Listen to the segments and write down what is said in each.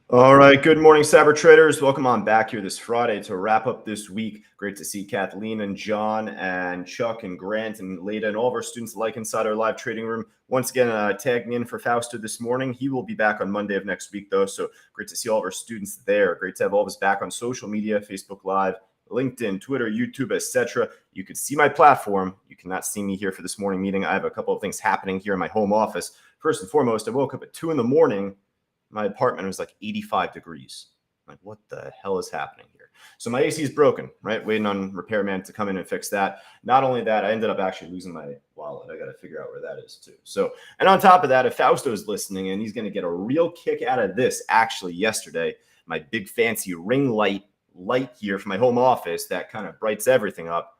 All right. Good morning, Cyber Traders. Welcome on back here this Friday to wrap up this week. Great to see Kathleen and John and Chuck and Grant and Leda and all of our students alike inside our live trading room. Once again, tagging in for Fausto this morning. He will be back on Monday of next week, though. So great to see all of our students there. Great to have all of us back on social media, Facebook Live, LinkedIn, Twitter, YouTube, etc. You could see my platform. You cannot see me here for this morning meeting. I have a couple of things happening here in my home office. First and foremost, I woke up at 2 a.m. My apartment was like 85 degrees. I'm like, what the hell is happening here? So my AC is broken, right? Waiting on repairman to come in and fix that. Not only that, I ended up actually losing my wallet. I got to figure out where that is too. So, and on top of that, if Fausto is listening and he's going to get a real kick out of this, actually yesterday, my big fancy ring light here from my home office that kind of brights everything up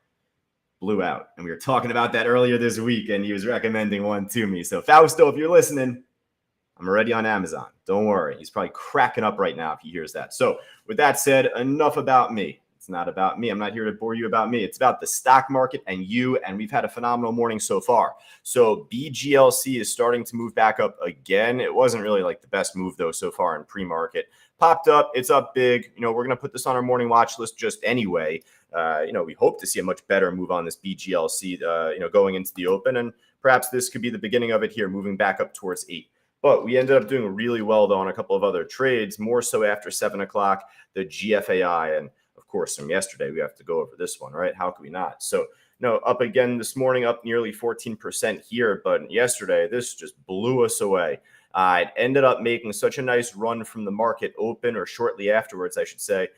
blew out. And we were talking about that earlier this week and he was recommending one to me. So Fausto, if you're listening, I'm already on Amazon. Don't worry. He's probably cracking up right now if he hears that. So with that said, enough about me. It's not about me. I'm not here to bore you about me. It's about the stock market and you, and we've had a phenomenal morning so far. So BGLC is starting to move back up again. It wasn't really like the best move, though, so far in pre-market. Popped up. It's up big. We're going to put this on our morning watch list just anyway. We hope to see a much better move on this BGLC, going into the open. And perhaps this could be the beginning of it here, moving back up towards 8. But we ended up doing really well, though, on a couple of other trades, more so after 7 o'clock, the GFAI. And, of course, from yesterday, we have to go over this one, right? How could we not? So, up again this morning, up nearly 14% here. But yesterday, this just blew us away. It ended up making such a nice run from the market open, or shortly afterwards, I should say,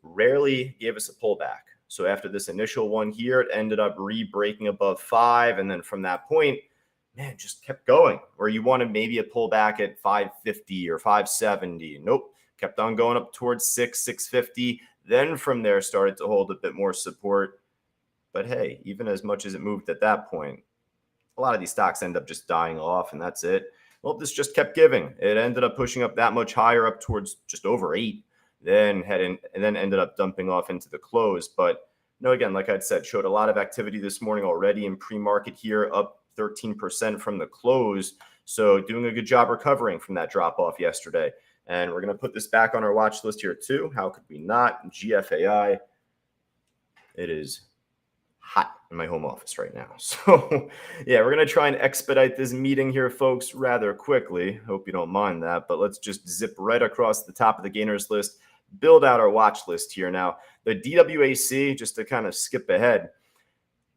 rarely gave us a pullback. So after this initial one here, it ended up re-breaking above 5. And then from that point, man, just kept going. Where you wanted maybe a pullback at 550 or 570. Nope. Kept on going up towards 650. Then from there started to hold a bit more support. But hey, even as much as it moved at that point, a lot of these stocks end up just dying off and that's it. Well, this just kept giving. It ended up pushing up that much higher, up towards just over 8. Then ended up dumping off into the close. But again, like I'd said, showed a lot of activity this morning already in pre-market here, up 13% from the close. So doing a good job recovering from that drop off yesterday. And we're going to put this back on our watch list here too. How could we not? GFAI. It is hot in my home office right now. So yeah, we're going to try and expedite this meeting here, folks, rather quickly. Hope you don't mind that, but let's just zip right across the top of the gainers list, build out our watch list here. Now, the DWAC, just to kind of skip ahead,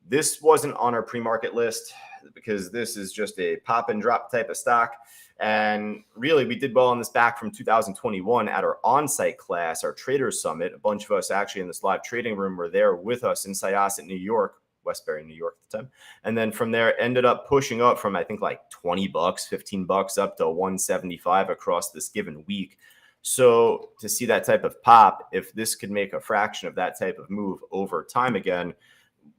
this wasn't on our pre-market list because this is just a pop and drop type of stock. And really, we did well on this back from 2021 at our on-site class, our Traders Summit. A bunch of us actually in this live trading room were there with us in Syosset, New York, Westbury, New York at the time. And then from there, ended up pushing up from, I think, like $20, $15 up to 175 across this given week. So to see that type of pop, if this could make a fraction of that type of move over time again,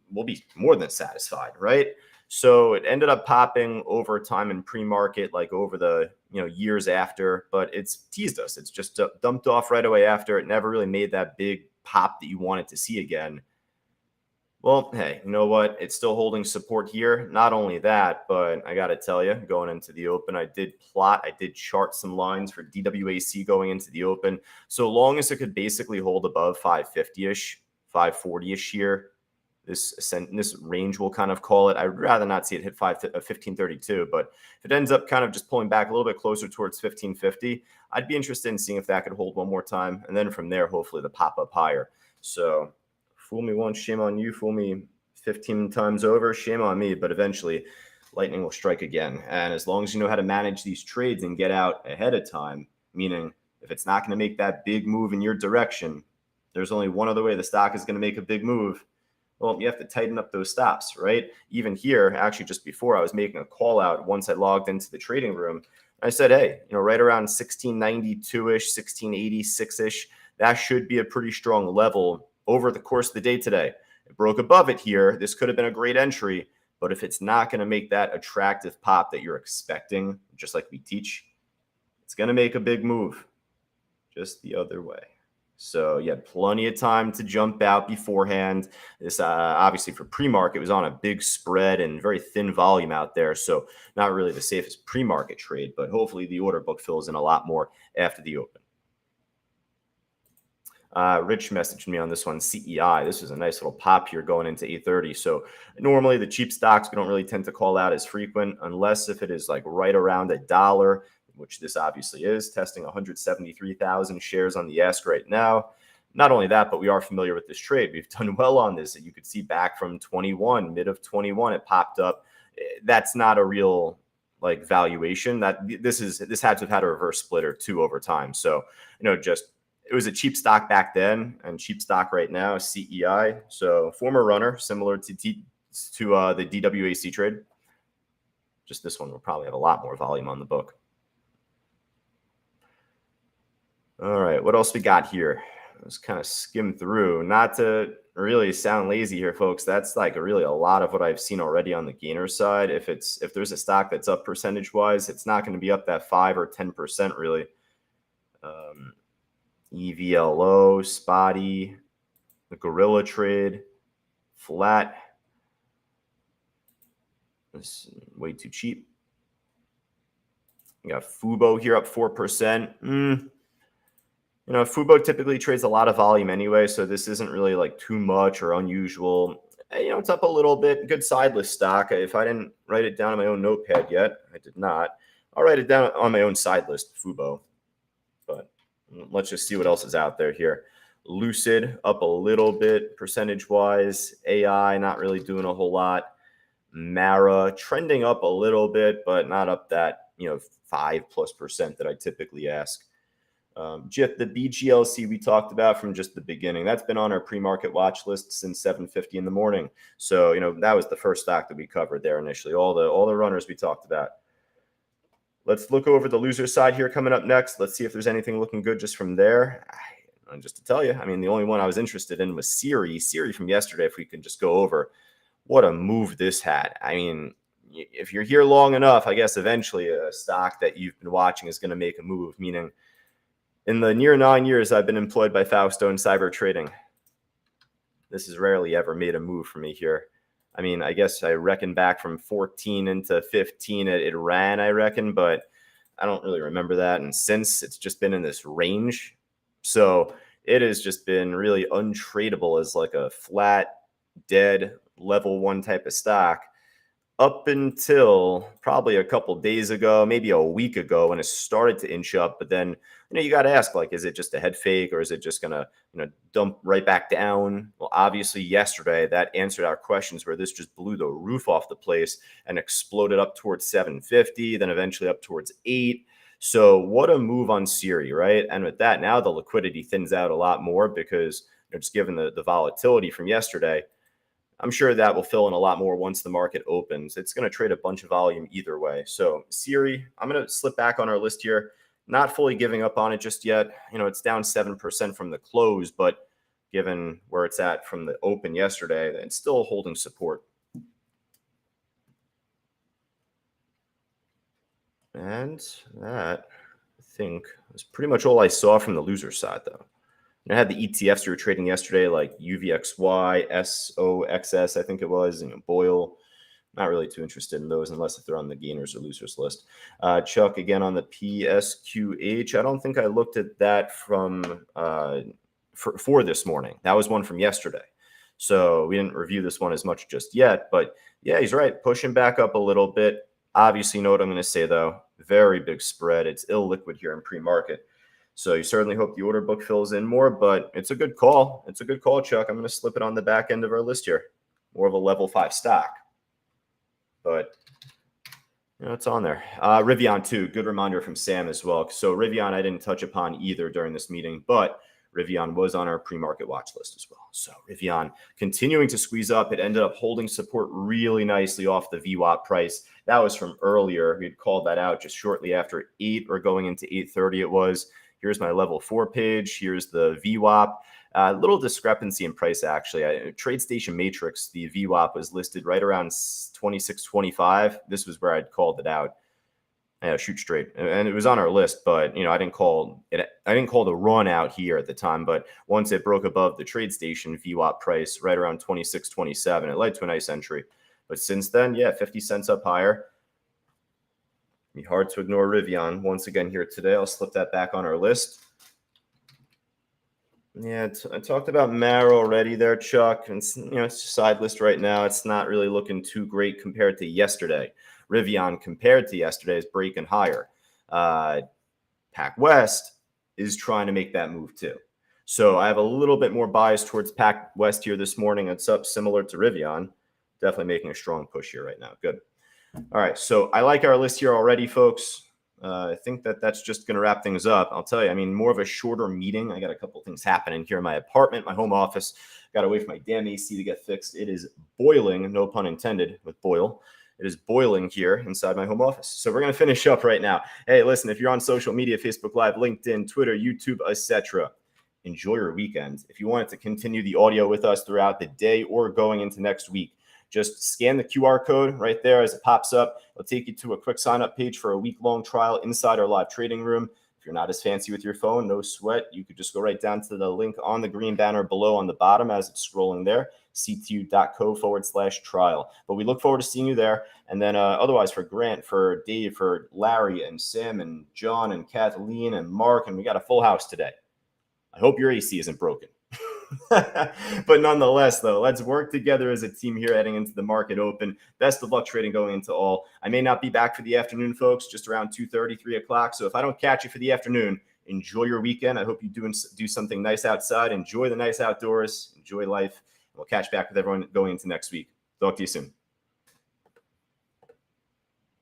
we'll be more than satisfied, right? So it ended up popping over time in pre-market, like over the years after, but it's teased us. It's just dumped off right away after. It never really made that big pop that you wanted to see again. Well, hey, you know what? It's still holding support here. Not only that, but I got to tell you, going into the open, I did chart some lines for DWAC going into the open. So long as it could basically hold above 550-ish, 540-ish here, this range, we'll kind of call it. I'd rather not see it hit 1532, but if it ends up kind of just pulling back a little bit closer towards 1550, I'd be interested in seeing if that could hold one more time. And then from there, hopefully the pop up higher. So fool me once, shame on you. Fool me 15 times over, shame on me. But eventually lightning will strike again. And as long as you know how to manage these trades and get out ahead of time, meaning if it's not going to make that big move in your direction, there's only one other way the stock is going to make a big move. Well, you have to tighten up those stops, right? Even here, actually just before I was making a call out once I logged into the trading room, I said, hey, right around 1692-ish, 1686-ish, that should be a pretty strong level over the course of the day today. It broke above it here. This could have been a great entry, but if it's not going to make that attractive pop that you're expecting, just like we teach, it's going to make a big move just the other way. So you had plenty of time to jump out beforehand. This obviously for pre-market was on a big spread and very thin volume out there. So not really the safest pre-market trade, but hopefully the order book fills in a lot more after the open. Rich messaged me on this one, CEI. This was a nice little pop here going into 8:30. So normally the cheap stocks we don't really tend to call out as frequent unless if it is like right around $1, which this obviously is, testing 173,000 shares on the ask right now. Not only that, but we are familiar with this trade. We've done well on this. You could see back from 21, mid of 21, it popped up. That's not a real like valuation. That this had to have had a reverse split or two over time. So, just it was a cheap stock back then and cheap stock right now, CEI. So former runner, similar to the DWAC trade. Just this one will probably have a lot more volume on the book. All right, what else we got here? Let's kind of skim through. Not to really sound lazy here, folks. That's like really a lot of what I've seen already on the gainer side. If there's a stock that's up percentage-wise, it's not going to be up that 5 or 10% really. EVLO, spotty, the gorilla trade, flat. It's way too cheap. We got Fubo here up 4%. Fubo typically trades a lot of volume anyway, so this isn't really like too much or unusual. It's up a little bit. Good side list stock. If I didn't write it down on my own notepad yet, I did not. I'll write it down on my own side list, Fubo. But let's just see what else is out there here. Lucid up a little bit percentage-wise. AI not really doing a whole lot. Mara trending up a little bit, but not up that 5+% that I typically ask. JIT, the BGLC we talked about from just the beginning, that's been on our pre-market watch list since 7:50 in the morning. So, that was the first stock that we covered there initially, all the runners we talked about. Let's look over the loser side here coming up next. Let's see if there's anything looking good just from there. And just to tell you, the only one I was interested in was Siri from yesterday. If we can just go over what a move this had. If you're here long enough, I guess eventually a stock that you've been watching is going to make a move, meaning in the near 9 years I've been employed by Fausto in cyber trading, this has rarely ever made a move for me here. I guess I reckon back from 14 into 15, it ran, I reckon, but I don't really remember that. And since, it's just been in this range. So it has just been really untradeable as like a flat, dead, level 1 type of stock up until probably a couple days ago, maybe a week ago, when it started to inch up. But then, you got to ask, like, is it just a head fake, or is it just going to, dump right back down? Well, obviously yesterday that answered our questions, where this just blew the roof off the place and exploded up towards 750, then eventually up towards 8. So what a move on Siri, right? And with that, now the liquidity thins out a lot more because just given the volatility from yesterday, I'm sure that will fill in a lot more once the market opens. It's going to trade a bunch of volume either way. So Siri, I'm going to slip back on our list here. Not fully giving up on it just yet. It's down 7% from the close, but given where it's at from the open yesterday, it's still holding support. And that, I think, was pretty much all I saw from the loser side, though. And I had the ETFs we were trading yesterday, like UVXY, SOXS, I think it was, Boyle. Not really too interested in those unless if they're on the gainers or losers list. Chuck, again, on the PSQH. I don't think I looked at that from for this morning. That was one from yesterday. So we didn't review this one as much just yet. But yeah, he's right. Pushing back up a little bit. Obviously, you know what I'm going to say, though. Very big spread. It's illiquid here in pre-market. So you certainly hope the order book fills in more, but it's a good call. It's a good call, Chuck. I'm going to slip it on the back end of our list here. More of a level 5 stock. But, it's on there. RIVN, too. Good reminder from Sam as well. So RIVN, I didn't touch upon either during this meeting, but RIVN was on our pre-market watch list as well. So RIVN continuing to squeeze up. It ended up holding support really nicely off the VWAP price. That was from earlier. We'd called that out just shortly after 8 or going into 8:30 it was. Here's my level 4 page. Here's the VWAP. Little discrepancy in price, actually. TradeStation Matrix, the VWAP was listed right around 26.25. This was where I'd called it out. Shoot straight, and it was on our list, but I didn't call it. I didn't call the run out here at the time. But once it broke above the TradeStation VWAP price, right around 26.27, it led to a nice entry. But since then, 50 cents up higher. Be hard to ignore RIVN once again here today. I'll slip that back on our list. Yeah, I talked about Mara already there, Chuck. And it's a side list right now. It's not really looking too great compared to yesterday. RIVN compared to yesterday is breaking higher. Pac West is trying to make that move too. So I have a little bit more bias towards Pac West here this morning. It's up similar to RIVN. Definitely making a strong push here right now. Good. All right. So I like our list here already, folks. I think that's just going to wrap things up. I'll tell you, I mean, more of a shorter meeting. I got a couple things happening here in my apartment, my home office. Got to wait for my damn AC to get fixed. It is boiling, no pun intended with boil. It is boiling here inside my home office. So we're going to finish up right now. Hey, listen, if you're on social media, Facebook Live, LinkedIn, Twitter, YouTube, etc., enjoy your weekend. If you wanted to continue the audio with us throughout the day or going into next week, just scan the QR code right there as it pops up. It'll take you to a quick sign-up page for a week-long trial inside our live trading room. If you're not as fancy with your phone, no sweat. You could just go right down to the link on the green banner below on the bottom as it's scrolling there, ctu.co/trial. But we look forward to seeing you there. And then otherwise for Grant, for Dave, for Larry and Sam and John and Kathleen and Mark, and we got a full house today. I hope your AC isn't broken. But nonetheless, though, let's work together as a team here heading into the market open. Best of luck trading going into all. I may not be back for the afternoon, folks, just around 2:30, 3 o'clock. So if I don't catch you for the afternoon, enjoy your weekend. I hope you do something nice outside. Enjoy the nice outdoors. Enjoy life. We'll catch back with everyone going into next week. Talk to you soon.